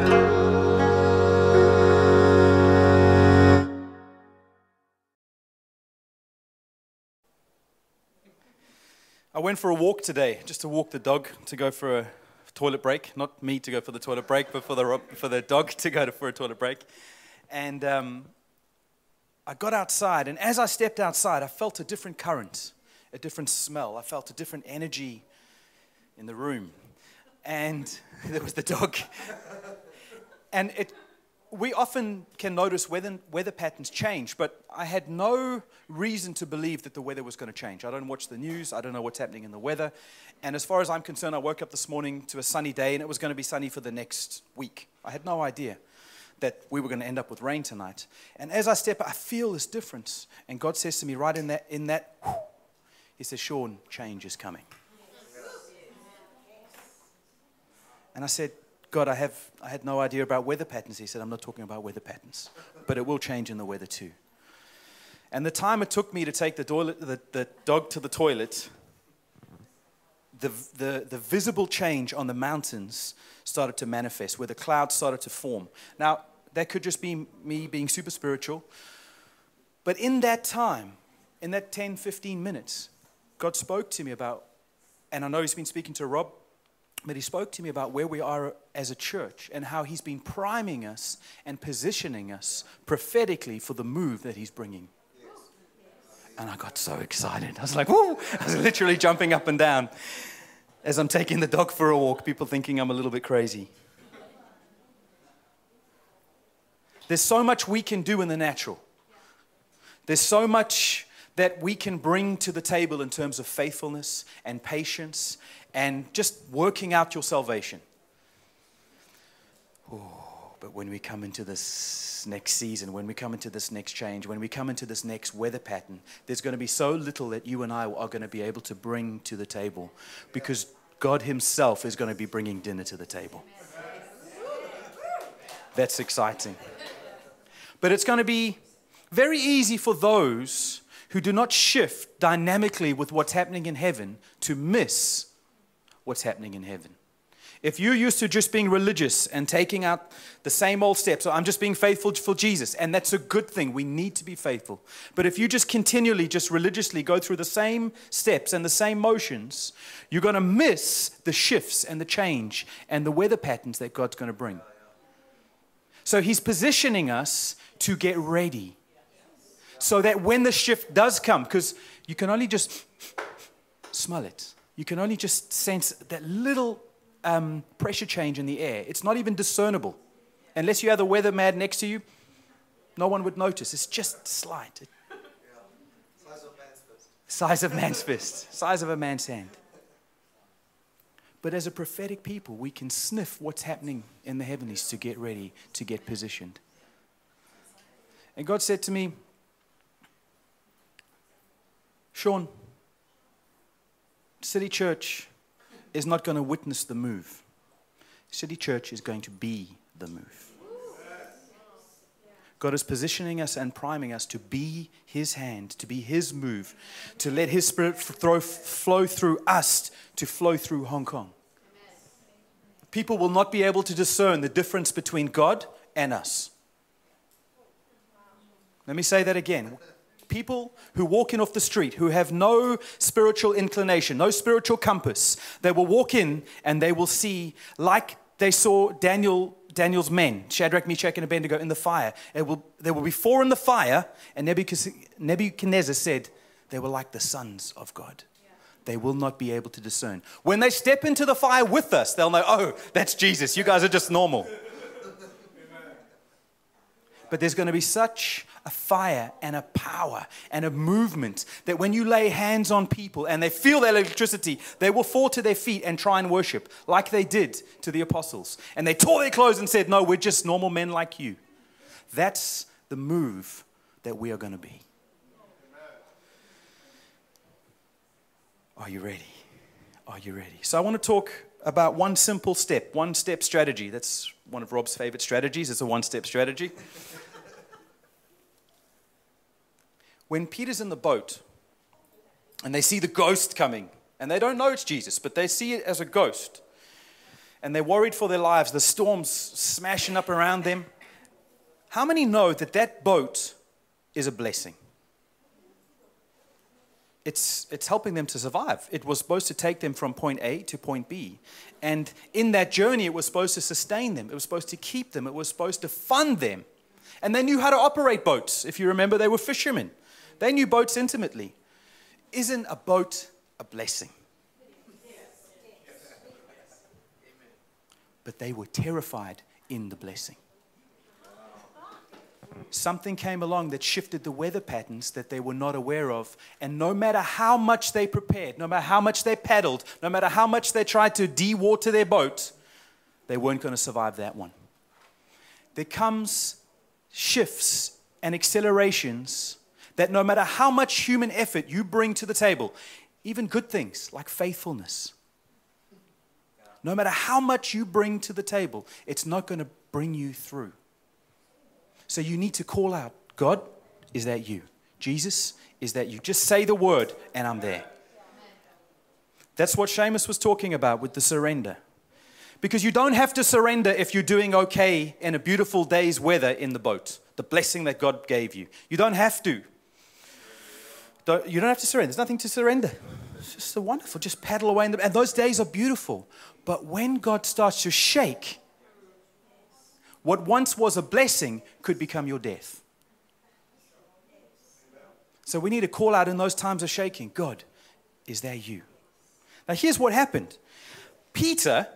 I went for a walk today, just to walk the dog, to go for a toilet break. Not me to go for the toilet break, but for the dog to go for a toilet break. And I got outside, and as I stepped outside, I felt a different current, a different smell. I felt a different energy in the room. And there was the dog. And we often can notice weather patterns change, but I had no reason to believe that the weather was going to change. I don't watch the news. I don't know what's happening in the weather. And as far as I'm concerned, I woke up this morning to a sunny day, and it was going to be sunny for the next week. I had no idea that we were going to end up with rain tonight. And as I step, I feel this difference. And God says to me right in that, He says, Sean, change is coming. And I said, God, I had no idea about weather patterns. He said, I'm not talking about weather patterns, but it will change in the weather too. And the time it took me to take the dog to the toilet, the visible change on the mountains started to manifest, where the clouds started to form. Now, that could just be me being super spiritual, but in that time, in that 10, 15 minutes, God spoke to me about, and I know He's been speaking to Rob, but He spoke to me about where we are as a church and how He's been priming us and positioning us prophetically for the move that He's bringing. And I got so excited. I was like, woo! I was literally jumping up and down as I'm taking the dog for a walk, people thinking I'm a little bit crazy. There's so much we can do in the natural. There's so much that we can bring to the table in terms of faithfulness and patience and just working out your salvation. Oh, but when we come into this next season, when we come into this next change, when we come into this next weather pattern, there's going to be so little that you and I are going to be able to bring to the table, because God Himself is going to be bringing dinner to the table. That's exciting. But it's going to be very easy for those who do not shift dynamically with what's happening in heaven to miss what's happening in heaven. If you're used to just being religious and taking out the same old steps, so I'm just being faithful for Jesus, and that's a good thing. We need to be faithful. But if you just continually, just religiously go through the same steps and the same motions, you're going to miss the shifts and the change and the weather patterns that God's going to bring. So He's positioning us to get ready, so that when the shift does come, because you can only just smell it. You can only just sense that little pressure change in the air. It's not even discernible. Unless you have the weatherman next to you, no one would notice. It's just slight. Size of man's fist. Size of man's fist. Size of a man's hand. But as a prophetic people, we can sniff what's happening in the heavenlies to get ready, to get positioned. And God said to me, Sean, City Church is not going to witness the move. City Church is going to be the move. God is positioning us and priming us to be His hand, to be His move, to let His Spirit flow through us, to flow through Hong Kong. People will not be able to discern the difference between God and us. Let me say that again. People who walk in off the street, who have no spiritual inclination, no spiritual compass, they will walk in and they will see, like they saw Daniel's men, Shadrach, Meshach, and Abednego, in the fire. There will be four in the fire, and Nebuchadnezzar said they were like the sons of God. They will not be able to discern. When they step into the fire with us, they'll know, oh, that's Jesus. You guys are just normal. But there's going to be such a fire and a power and a movement that when you lay hands on people and they feel that electricity, they will fall to their feet and try and worship like they did to the apostles. And they tore their clothes and said, no, we're just normal men like you. That's the move that we are going to be. Are you ready? Are you ready? So I want to talk about one simple step, one-step strategy. That's one of Rob's favorite strategies. It's a one-step strategy. When Peter's in the boat and they see the ghost coming, and they don't know it's Jesus, but they see it as a ghost. and they're worried for their lives. The storm's smashing up around them. How many know that that boat is a blessing? It's helping them to survive. It was supposed to take them from point A to point B. And in that journey, it was supposed to sustain them. It was supposed to keep them. It was supposed to fund them. And they knew how to operate boats. If you remember, they were fishermen. They knew boats intimately. Isn't a boat a blessing? But they were terrified in the blessing. Something came along that shifted the weather patterns that they were not aware of. And no matter how much they prepared, no matter how much they paddled, no matter how much they tried to de-water their boat, they weren't going to survive that one. There comes shifts and accelerations that no matter how much human effort you bring to the table, even good things like faithfulness, no matter how much you bring to the table, it's not going to bring you through. So you need to call out, God, is that you? Jesus, is that you? Just say the word and I'm there. That's what Seamus was talking about with the surrender. Because you don't have to surrender if you're doing okay in a beautiful day's weather in the boat. The blessing that God gave you. You don't have to. You don't have to surrender. There's nothing to surrender. It's just so wonderful. Just paddle away. And those days are beautiful. But when God starts to shake, what once was a blessing could become your death. So we need to call out in those times of shaking, God, is that you? Now here's what happened. Peter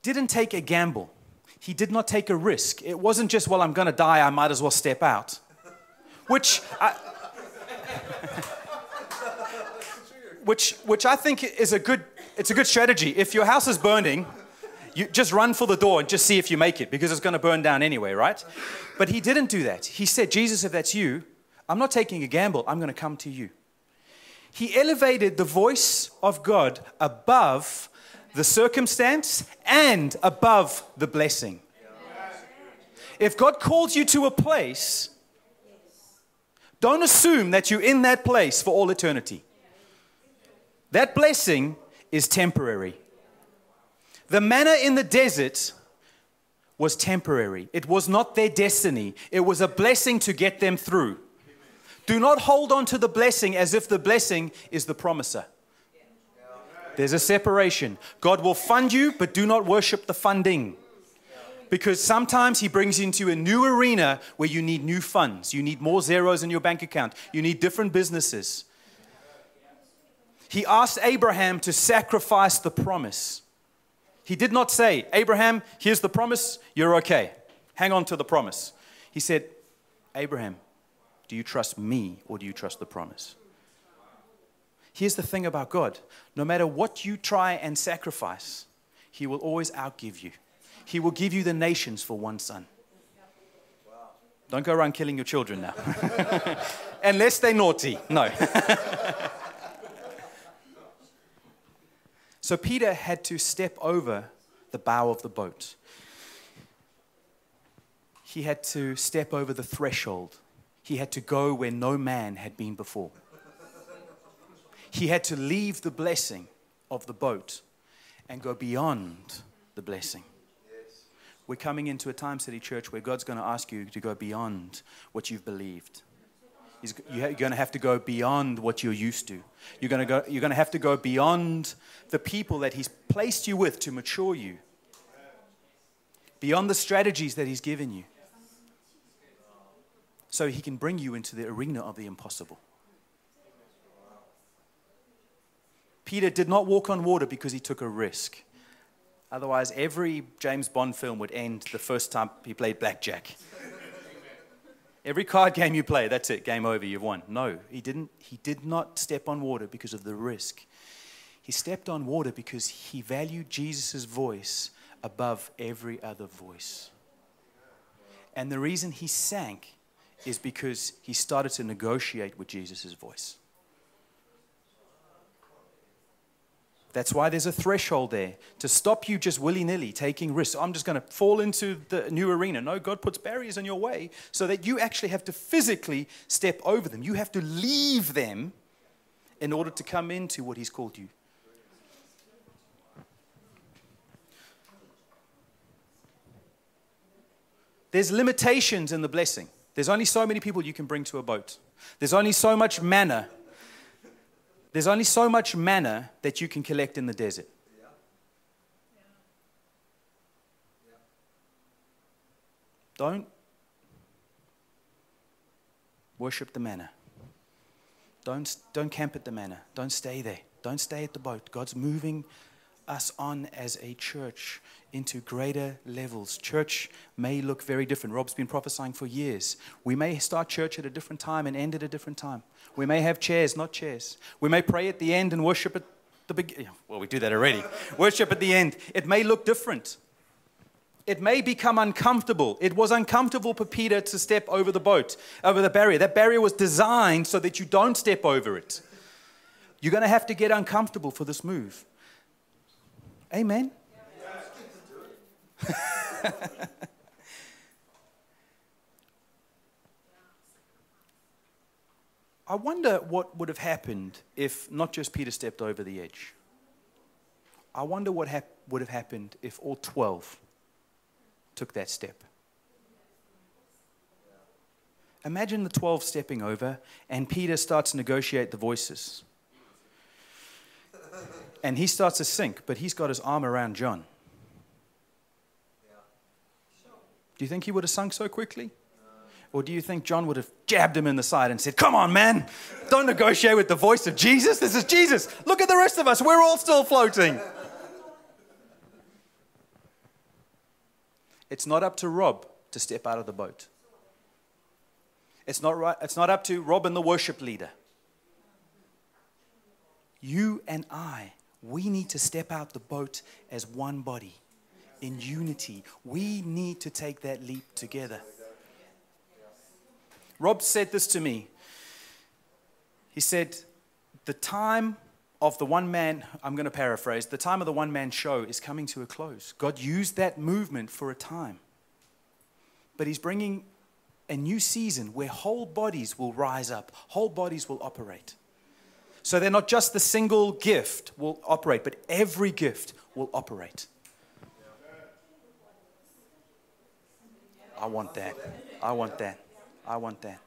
didn't take a gamble. He did not take a risk. It wasn't just, well, I'm going to die, I might as well step out. Which I think is it's a good strategy. If your house is burning, you just run for the door and just see if you make it, because it's going to burn down anyway, right? But he didn't do that. He said, Jesus, if that's you, I'm not taking a gamble. I'm going to come to you. He elevated the voice of God above the circumstance and above the blessing. If God calls you to a place, don't assume that you're in that place for all eternity. That blessing is temporary. The manna in the desert was temporary. It was not their destiny. It was a blessing to get them through. Do not hold on to the blessing as if the blessing is the promiser. There's a separation. God will fund you, but do not worship the funding. Because sometimes He brings you into a new arena where you need new funds. You need more zeros in your bank account. You need different businesses. He asked Abraham to sacrifice the promise. He did not say, Abraham, here's the promise, you're okay. Hang on to the promise. He said, Abraham, do you trust me or do you trust the promise? Here's the thing about God. No matter what you try and sacrifice, He will always outgive you. He will give you the nations for one son. Don't go around killing your children now. Unless they're naughty. No. So Peter had to step over the bow of the boat. He had to step over the threshold. He had to go where no man had been before. He had to leave the blessing of the boat and go beyond the blessing. We're coming into a time, City Church, where God's going to ask you to go beyond what you've believed. You're going to have to go beyond what you're used to. You're going to have to go beyond the people that He's placed you with to mature you. Beyond the strategies that He's given you. So He can bring you into the arena of the impossible. Peter did not walk on water because he took a risk. Otherwise, every James Bond film would end the first time he played blackjack. Every card game you play, that's it, game over, you've won. No, he didn't. He did not step on water because of the risk. He stepped on water because he valued Jesus' voice above every other voice. And the reason he sank is because he started to negotiate with Jesus' voice. That's why there's a threshold there to stop you just willy-nilly taking risks. I'm just going to fall into the new arena. No, God puts barriers in your way so that you actually have to physically step over them. You have to leave them in order to come into what He's called you. There's limitations in the blessing. There's only so many people you can bring to a boat. There's only so much manna. There's only so much manna that you can collect in the desert. Don't worship the manna. Don't camp at the manna. Don't stay there. Don't stay at the boat. God's moving us on as a church into greater levels. Church may look very different. Rob's been prophesying for years. We may start church at a different time and end at a different time. We may have chairs, not chairs. We may pray at the end and worship at the beginning. Well, we do that already. Worship at the end. It may look different. It may become uncomfortable. It was uncomfortable for Peter to step over the boat, over the barrier. That barrier was designed so that you don't step over it. You're going to have to get uncomfortable for this move. Amen. I wonder what would have happened if not just Peter stepped over the edge. I wonder what would have happened if all 12 took that step. Imagine the 12 stepping over and Peter starts to negotiate the voices. And he starts to sink, but he's got his arm around John. Do you think he would have sunk so quickly? Or do you think John would have jabbed him in the side and said, come on, man, don't negotiate with the voice of Jesus. This is Jesus. Look at the rest of us. We're all still floating. It's not up to Rob to step out of the boat. It's not up to Rob and the worship leader. You and I, we need to step out the boat as one body, in unity. We need to take that leap together. Rob said this to me. He said, the time of the one man, I'm going to paraphrase, the time of the one man show is coming to a close. God used that movement for a time. But he's bringing a new season where whole bodies will rise up, whole bodies will operate. So they're not just the single gift will operate, but every gift will operate. I want that. I want that. I want that.